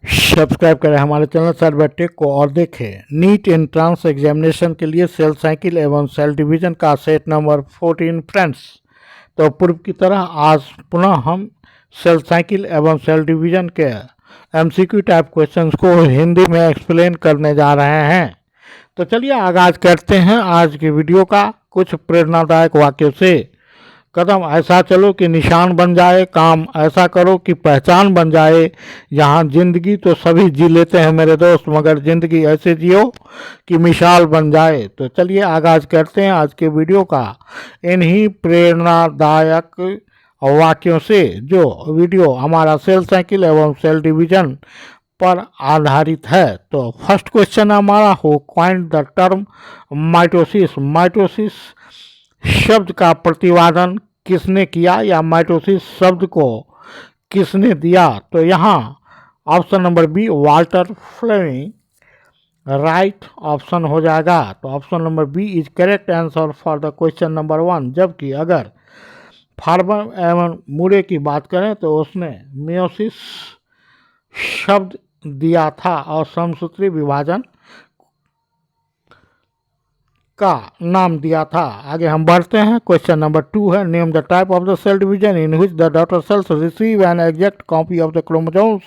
Subscribe करें हमारे channel सर्वेटेक को और देखें नीट एंट्रांस एग्जामिनेशन के लिए सेल साइकिल एवं सेल डिवीजन का सेट नंबर 14 फ्रेंड्स। तो पूर्व की तरह आज पुनः हम सेल साइकिल एवं सेल डिवीजन के एमसीक्यू टाइप क्वेश्चंस को हिंदी में एक्सप्लेन करने जा रहे हैं। तो चलिए आगाज करते हैं आज की वीडियो का कुछ प्रेरणादायक वाक्यों से। कदम ऐसा चलो कि निशान बन जाए, काम ऐसा करो कि पहचान बन जाए। यहाँ जिंदगी तो सभी जी लेते हैं मेरे दोस्त, मगर जिंदगी ऐसे जियो कि मिसाल बन जाए। तो चलिए आगाज करते हैं आज के वीडियो का इन्हीं प्रेरणादायक वाक्यों से, जो वीडियो हमारा सेल साइकिल एवं सेल डिवीजन पर आधारित है। तो फर्स्ट क्वेश्चन हमारा हो coined the term mitosis. Mitosis शब्द का प्रतिपादन किसने किया या माइटोसिस शब्द को किसने दिया? तो यहाँ option number B Walter Fleming right option हो जाएगा। तो option number B is correct answer for the question number 1। जबकि अगर फार्मर एवं मूरे की बात करें तो उसने मियोसिस शब्द दिया था और समसूत्री विभाजन का नाम दिया था। आगे हम बढ़ते हैं। क्वेश्चन नंबर 2 है name the type of the cell division in which the daughter cells receive an exact copy of the chromosomes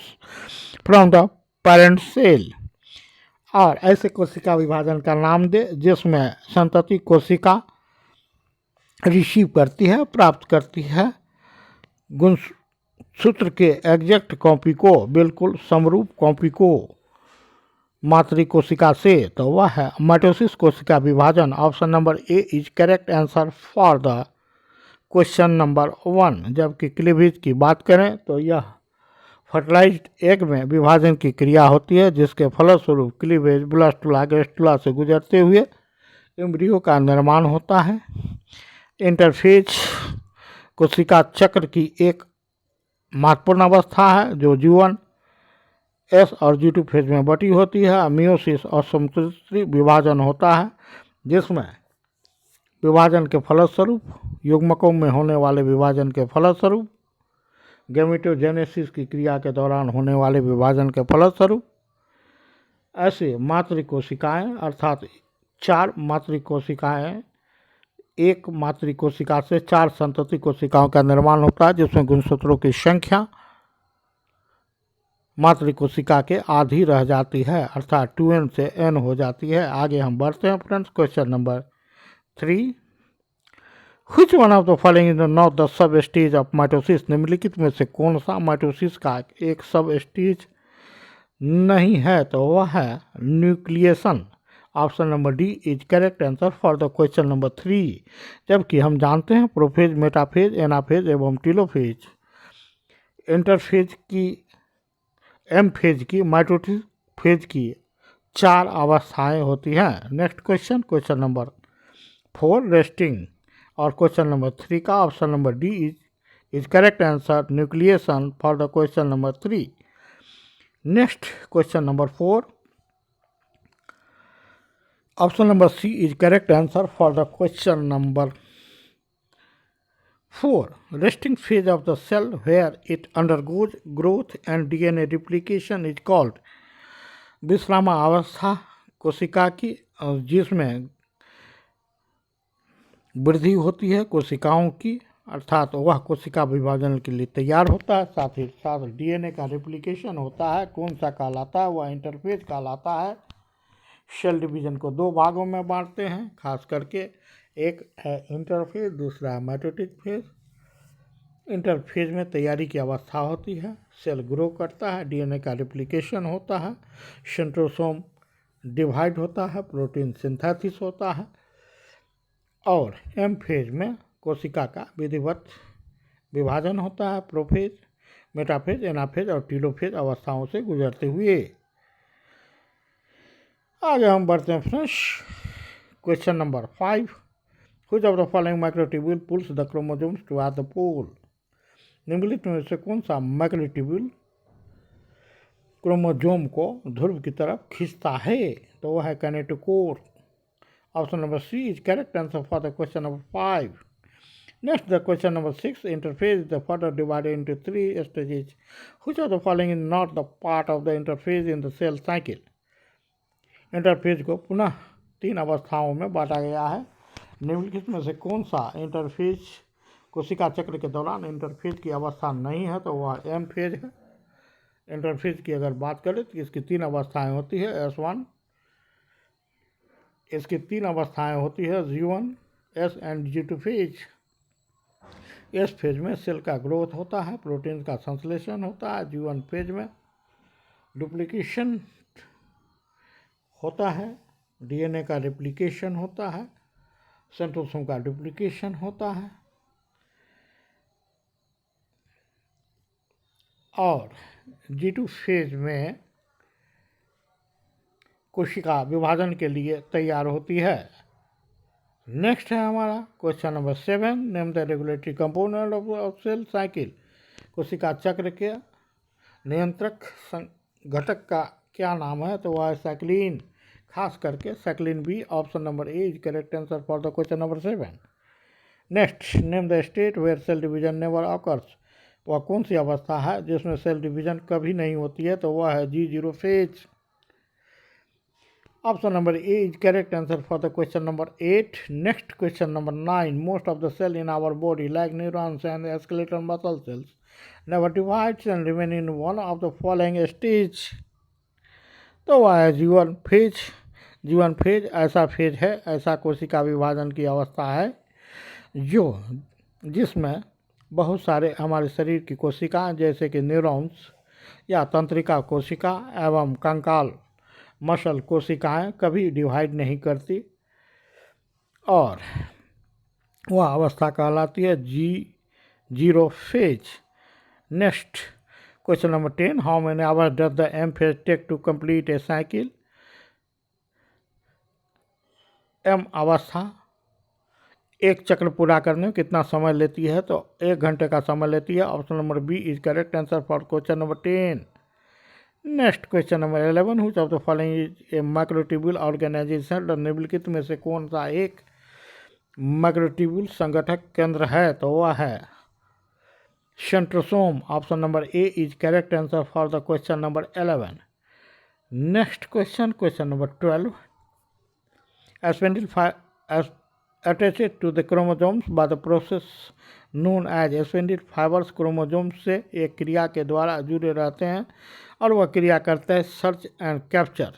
from the parent cell. और ऐसे कोशिका विभाजन का नाम दे जिसमें संतति कोशिका रिसीव करती है, प्राप्त करती है गुणसूत्र के एग्जैक्ट कॉपी को, बिल्कुल समरूप कॉपी को मातृ कोशिका से। तो वह है माइटोसिस कोशिका विभाजन। Option number A is correct answer for the question number 1। जबकि क्लीवेज की बात करें तो यह फर्टिलाइज्ड एग में विभाजन की क्रिया होती है जिसके फलस्वरूप क्लीवेज ब्लास्टुला गेस्टुला से गुजरते हुए एम्ब्रियो का निर्माण होता है। इंटरफेज कोशिका चक्र की एक महत्वपूर्ण अवस्था है जो G1 S और G2 फेज में बटी होती है। मियोसिस और समसूत्री विभाजन होता है जिसमें विभाजन के फलस्वरूप युग्मकों में होने वाले विभाजन के फलस्वरूप गैमेटोजेनेसिस की क्रिया के दौरान होने वाले विभाजन के फलस्वरूप ऐसे मातृ कोशिकाएं अर्थात 4 मातृ कोशिकाएं, एक मातृ कोशिका से 4 संतति कोशिकाओं का निर्माण होता है जिसमें गुणसूत्रों की संख्या मातृ कोशिका के आधी रह जाती है अर्थात 2n से n हो जाती है। आगे हम बढ़ते हैं friends. Question number 3 which one of the following is not the sub stage of mitosis. निम्नलिखित में से कौन सा माइटोसिस का एक सब स्टेज नहीं है? तो वह है nucleation. Option number D is correct answer for the question number 3। जबकि हम जानते हैं प्रोफेज, मेटाफेज, एनाफेज एवं टीलोफेज इंटरफेज की एम फेज की माइटोसिस फेज की 4 अवस्थाएं होती हैं। Next question, question number 4 resting और क्वेश्चन नंबर 3 का option number D is correct answer nucleation for the question number 3। Next question number 4 option number C is correct answer for the question number 4 resting phase of the cell where it undergoes growth and DNA replication is called। विश्राम अवस्था कोशिका की जिसमें वृद्धि होती है कोशिकाओं की अर्थात वह कोशिका विभाजन के लिए तैयार होता है, साथ ही साथ DNA का रिप्लिकेशन होता है। कौन सा कहलाता है? वह इंटरफेज कहलाता है। सेल डिवीजन को 2 भागों में बांटते हैं खास करके, एक है इंटरफेज, दूसरा है माइटोटिक फेज। इंटरफेज में तैयारी की अवस्था होती है, सेल ग्रो करता है, DNA का रिप्लिकेशन होता है, सेंट्रोसोम डिवाइड होता है, प्रोटीन सिंथेसिस होता है। और एम फेज में कोशिका का विधिवत विभाजन होता है प्रोफेज, मेटाफेज, एनाफेज और टीलोफेज अवस्थाओं से गुजरते हुए। आगे हम बढ़ते हैं friends. Question number 5 which of the following microtubule pulls the chromosomes toward the pole. निम्नलिखित में से कौन सा माइक्रोट्यूब्यूल क्रोमोसोम को ध्रुव की तरफ खींचता है? तो वह है kinetochore. Option number C is correct answer for the question number 5। Next, the question number 6, interphase is the further divided into 3 stages. Which of the following is not the part of the interphase in the cell cycle? Interphase को पुनः 3 अवस्थाओं में बांटा गया है। निम्नलिखित में से कौन सा इंटरफेज कोशिका चक्र के दौरान इंटरफेज की अवस्था नहीं है? तो वह एम फेज है। इंटरफेज की अगर बात करें तो इसकी 3 अवस्थाएं होती है। S1, इसकी 3 अवस्थाएं होती है, G1, S and G2 phase. S phase में सेल का ग्रोथ होता है, प्रोटीन का संश्लेषण होता है। G1 फेज में डुप्लीकेशन होता है, डीएनए का रिप्लिकेशन होता है, सेंट्रोसोम का डुप्लीकेशन होता है। और G2 फेज में कोशिका विभाजन के लिए तैयार होती है। नेक्स्ट है हमारा question number 7, name the regulatory component of cell cycle. कोशिका चक्र के नियंत्रक घटक का क्या नाम है? तो वह है साइक्लिन, खास करके cyclin B. Option number A is correct answer for the question number 7। Next, name the state where cell division never occurs. वह कौन सी अवस्था है जिसमें सेल डिवीजन कभी नहीं होती है? तो वह है G0 phase. Option number A is correct answer for the question number 8। Next question number 9, most of the cell in our body like neurons and skeletal muscle cells never divides and remain in one of the following stage. तो वह है G1 phase. G1 phase ऐसा phase है, ऐसा कोशिका विभाजन की अवस्था है जिसमें बहुत सारे हमारे शरीर की कोशिकाएं जैसे कि न्यूरॉन्स या तंत्रिका कोशिका एवं कंकाल मसल कोशिकाएं कभी डिवाइड नहीं करती और वह अवस्था कहलाती है G0 phase. Next question number 10, how many hours does the M phase take to complete a cycle. M अवस्था एक चक्र पूरा करने में कितना समय लेती है? तो 1 घंटे का समय लेती है। Option number B is correct answer for question number 10। Next question number 11, which of the following is a microtubule organization. निम्नलिखित में से कौन सा एक माइक्रोट्यूब्यूल संगठक केंद्र है? तो वह है centrosome. Option number A is correct answer for the question number 11। Next question number 12, स्पेंडिल attached to the chromosomes by the process known as spindle fibers। Chromosome से एक क्रिया के द्वारा जुड़े रहते हैं और वह क्रिया करते हैं सर्च एंड कैप्चर,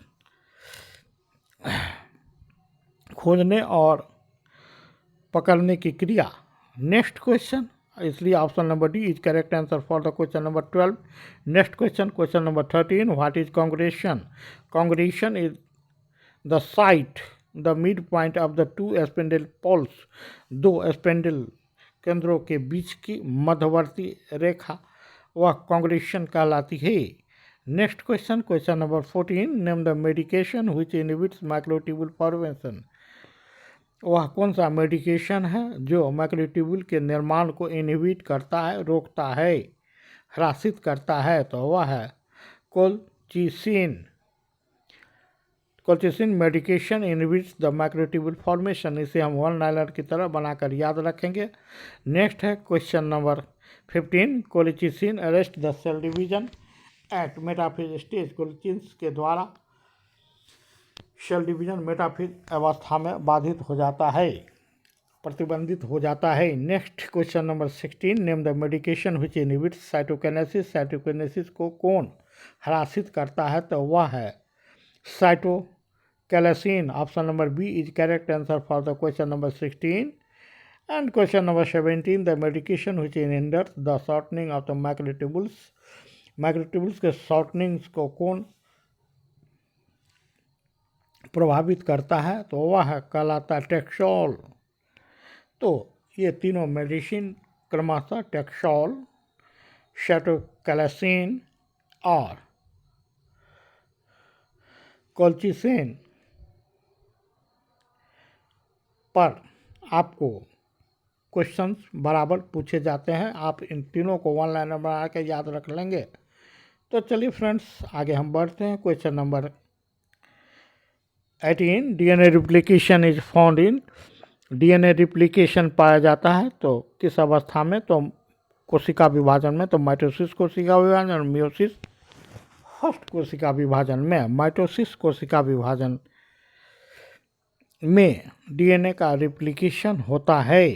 खोजने और पकड़ने की क्रिया। नेक्स्ट क्वेश्चन, इसलिए option number D is correct answer for the question number 12। Next question number 13, what is congression. Congression is the site the mid point of the 2 spindle poles. 2 spindle केंद्रों के बीच की मध्यवर्ती रेखा वह कांग्रेशन कहलाती है। Next question number 14, name the medication which inhibits microtubule formation. वह कौन सा मेडिकेशन है जो माइक्रोट्यूब्यूल के निर्माण को इनहिबिट करता है, रोकता है, ह्रासित करता है? तो वह है colchicine. Colchicine medication inhibits the microtubule formation. इसे हम 1 लाइनर की तरह बनाकर याद रखेंगे। नेक्स्ट है question number 15, colchicine arrest the cell division at metaphase stage. Colchicine के द्वारा सेल डिवीजन मेटाफेज अवस्था में बाधित हो जाता है, प्रतिबंधित हो जाता है। Next question number 16, name the medication which inhibits cytokinesis. Cytokinesis को कौन ह्रासित करता है? तो वह है cytochalasin. Option number B is correct answer for the question number 16। And question number 17, the medication which hinders the shortening of the microtubules. Microtubules के shortenings को कौन प्रभावित करता है? तो वह है कहलाता है टेक्सोल। तो ये तीनों मेडिसिन क्रमशः टेक्सोल, साइटोकैलासिन और कोलचिसिन पर आपको क्वेश्चंस बराबर पूछे जाते हैं। आप इन तीनों को 1 लाइनर बना के याद रख लेंगे। तो चलिए फ्रेंड्स, आगे हम बढ़ते हैं। Question number 18, DNA replication is found in DNA replication पाया जाता है तो किस अवस्था में, तो कोशिका विभाजन में, तो माइटोसिस कोशिका विभाजन और मियोसिस फर्स्ट कोशिका विभाजन में। माइटोसिस कोशिका विभाजन में डीएनए का रिप्लिकेशन होता है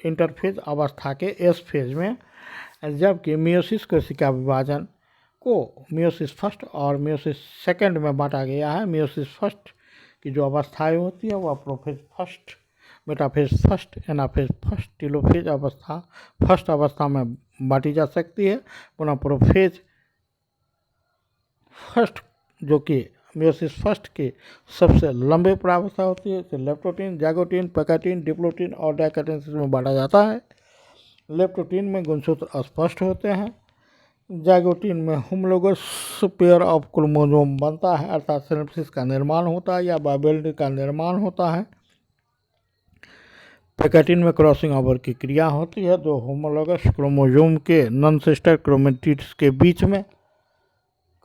इंटरफेज अवस्था के एस फेज में, जबकि मियोसिस कोशिका विभाजन को मियोसिस फर्स्ट और मियोसिस सेकंड में बांटा गया है। मियोसिस फर्स्ट की जो अवस्थाएं होती है वह prophase first, metaphase first, anaphase first, telophase अवस्था फर्स्ट अवस्था में बांटी जा सकती है। पुनः प्रोफेज फर्स्ट जो कि मियोसिस फर्स्ट की सबसे लंबे प्रावस्था होती है, तो लेप्टोटीन, जाइगोटीन, पैकेटीन, डिप्लोटीन और डाइकेटेंसिस में बांटा जाता है। लेप्टोटीन में गुणसूत्र स्पष्ट होते हैं। जाइगोटीन में होमोलोगस पेयर ऑफ क्रोमोसोम बनता है, अर्थात सिनेप्सिस का निर्माण होता है या बाइबिलिटी का निर्माण होता है। पैकेटीन में क्रॉसिंग ओवर की क्रिया होती है, दो होमोलोगस क्रोमोसोम के नॉन सिस्टर क्रोमेटिड्स के बीच में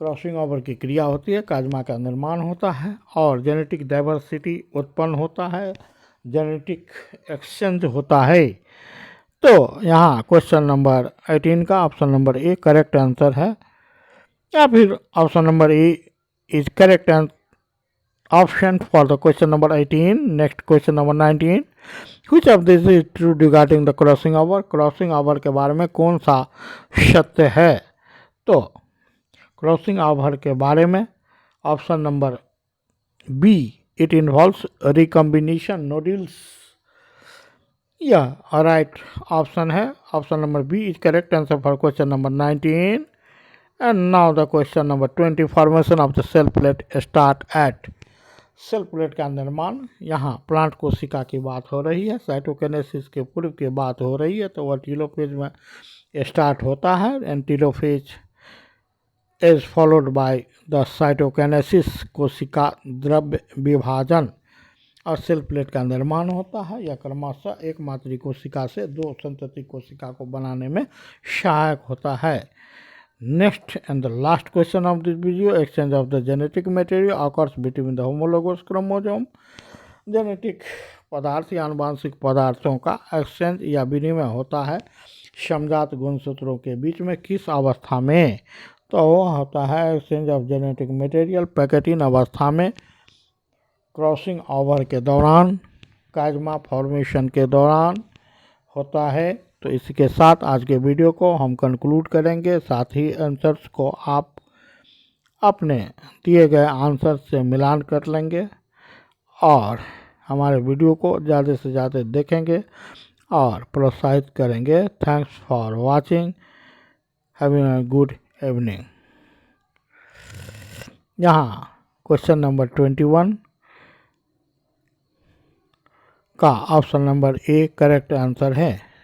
क्रॉसिंग ओवर की क्रिया होती है, काजमा का निर्माण होता है और जेनेटिक डाइवर्सिटी उत्पन्न होता है, जेनेटिक एक्सचेंज होता है। तो यहाँ क्वेश्चन नंबर 18 का option number A correct answer है, या फिर option number A is correct option for the question number 18। Next question number 19, which of this is true regarding the crossing over. Crossing over के बारे में कौन सा सत्य है। तो क्रॉसिंग ओवर के बारे में option number B, it involves recombination nodules, यह राइट ऑप्शन है। Option number B is correct answer for question number 19। And now the question number 20, formation of the cell plate start at. Cell plate का निर्माण, यहाँ plant कोशिका की बात हो रही है, साइटोकिनेसिस के पूर्व की बात हो रही है, तो वह टीलोफेज में स्टार्ट होता है। And telophase is followed by the cytokinesis, कोशिका द्रव्य विभाजन और सेल प्लेट का निर्माण होता है। यह क्रमशः एक मातृ कोशिका से दो संतति कोशिका को बनाने में सहायक होता है। Next and the last question of this video, exchange of the genetic material occurs between the homologous chromosome. Genetic पदार्थ या आनुवांशिक पदार्थों का एक्सचेंज या विनिमय होता है समजात गुणसूत्रों के बीच में किस अवस्था में, तो वह होता है exchange of genetic material pachytene अवस्था में, क्रॉसिंग ओवर के दौरान, काजमा फॉर्मेशन के दौरान होता है। तो इसी के साथ आज के वीडियो को हम कंक्लूड करेंगे। साथ ही आंसर्स को आप अपने दिए गए आंसर से मिलान कर लेंगे और हमारे वीडियो को ज़्यादा से ज़्यादा देखेंगे और प्रोत्साहित करेंगे। Thanks for watching, having a good evening. यहाँ क्वेश्चन नंबर 21 का option number A correct answer है।